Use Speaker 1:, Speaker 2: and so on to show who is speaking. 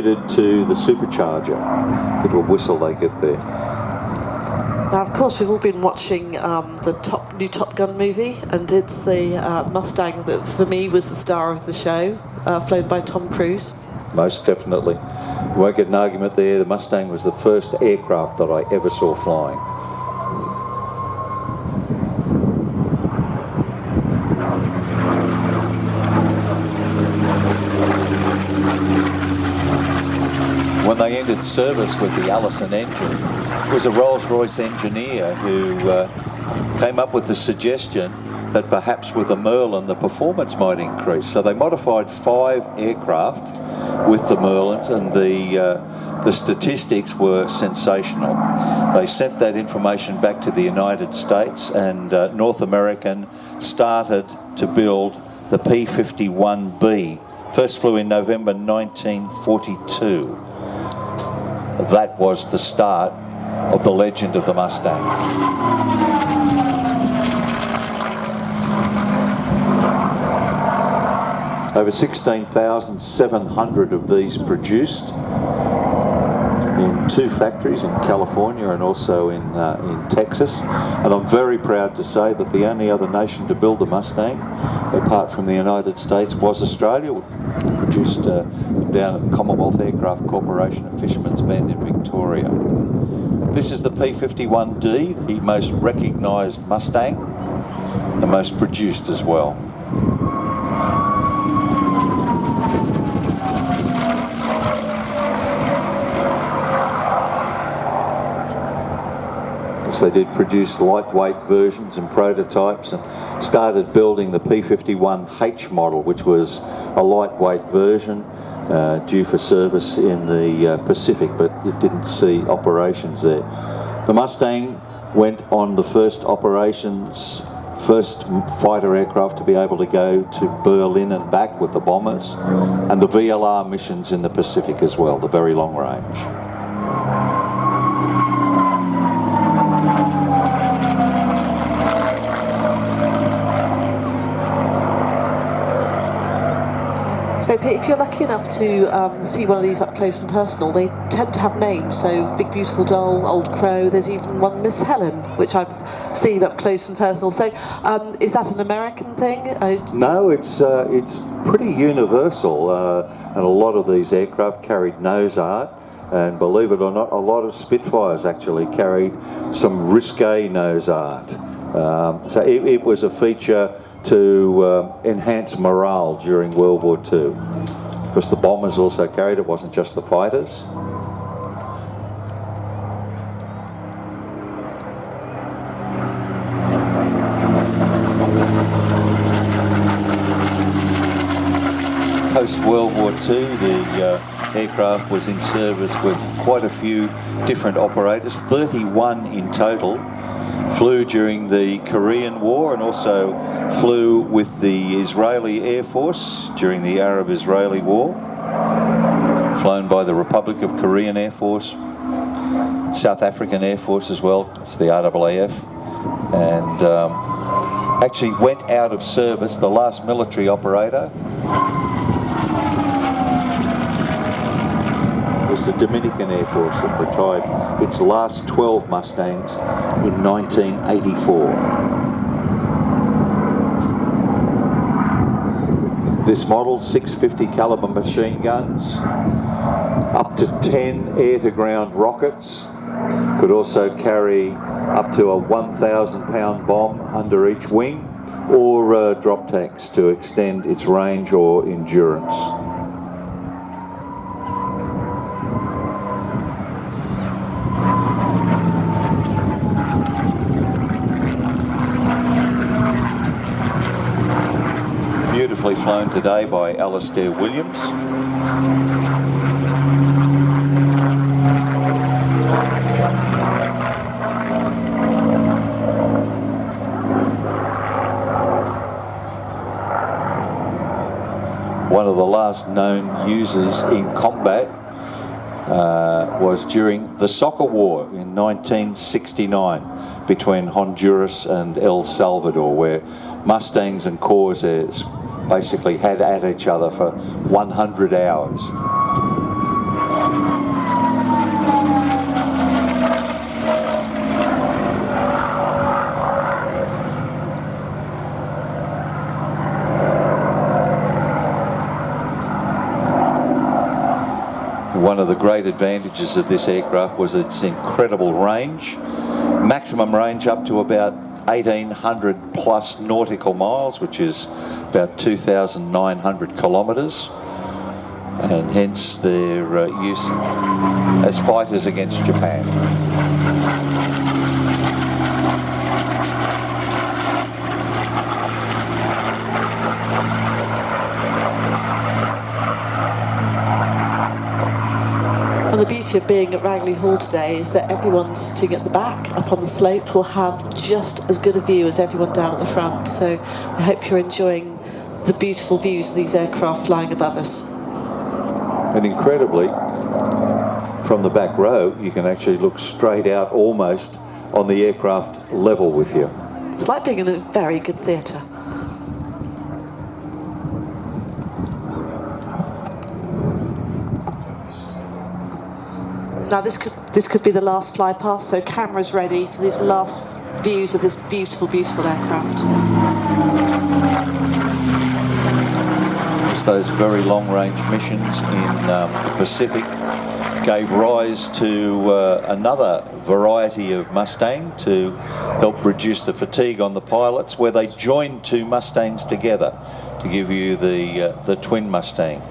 Speaker 1: To the supercharger, little whistle they get there.
Speaker 2: Now, of course, we've all been watching the new Top Gun movie, and it's the Mustang that, for me, was the star of the show, flown by Tom Cruise.
Speaker 1: Most definitely. You won't get an argument there. The Mustang was the first aircraft that I ever saw flying. When they entered service with the Allison engine, it was a Rolls-Royce engineer who came up with the suggestion that perhaps with the Merlin the performance might increase. So they modified 5 aircraft with the Merlins, and the statistics were sensational. They sent that information back to the United States, and North American started to build the P-51D. First flew in November 1942. That was the start of the legend of the Mustang. Over 16,700 of these produced in 2 factories in California and also in Texas. And I'm very proud to say that the only other nation to build the Mustang, apart from the United States, was Australia. We produced them down at the Commonwealth Aircraft Corporation at Fisherman's Bend in Victoria. This is the P-51D, the most recognised Mustang, the most produced as well. They did produce lightweight versions and prototypes, and started building the P-51H model, which was a lightweight version due for service in the Pacific, but it didn't see operations there. The Mustang went on the first fighter aircraft to be able to go to Berlin and back with the bombers, and the VLR missions in the Pacific as well, the very long range.
Speaker 2: So if you're lucky enough to see one of these up close and personal, they tend to have names. So Big Beautiful Doll, Old Crow, there's even one Miss Helen, which I've seen up close and personal. So is that an American thing?
Speaker 1: No, it's pretty universal, and a lot of these aircraft carried nose art, and believe it or not, a lot of Spitfires actually carried some risque nose art. So it was a feature to enhance morale during World War II. Because the bombers also carried it, wasn't just the fighters. Post-World War II, the aircraft was in service with quite a few different operators, 31 in total. Flew during the Korean War and also flew with the Israeli Air Force during the Arab-Israeli War. Flown by the Republic of Korean Air Force, South African Air Force as well, it's the RAAF, and actually went out of service, the last military operator was the Dominican Air Force that retired its last 12 Mustangs in 1984. This model, 650 caliber machine guns, up to 10 air-to-ground rockets, could also carry up to a 1,000 pound bomb under each wing, or drop tanks to extend its range or endurance. Beautifully flown today by Alistair Williams. One of the last known users in combat was during the Soccer War in 1969 between Honduras and El Salvador, where Mustangs and Corsairs basically had at each other for 100 hours. One of the great advantages of this aircraft was its incredible range. Maximum range up to about 1,800 plus nautical miles, which is about 2,900 kilometres, and hence their use as fighters against Japan.
Speaker 2: And the beauty of being at Ragley Hall today is that everyone sitting at the back up on the slope will have just as good a view as everyone down at the front. So I hope you're enjoying the beautiful views of these aircraft flying above us.
Speaker 1: And incredibly, from the back row, you can actually look straight out almost on the aircraft level with you.
Speaker 2: It's like being in a very good theatre. Now this could be the last fly past, so cameras ready for these last views of this beautiful, beautiful aircraft.
Speaker 1: It's those very long-range missions in the Pacific gave rise to another variety of Mustang to help reduce the fatigue on the pilots, where they joined two Mustangs together to give you the twin Mustang.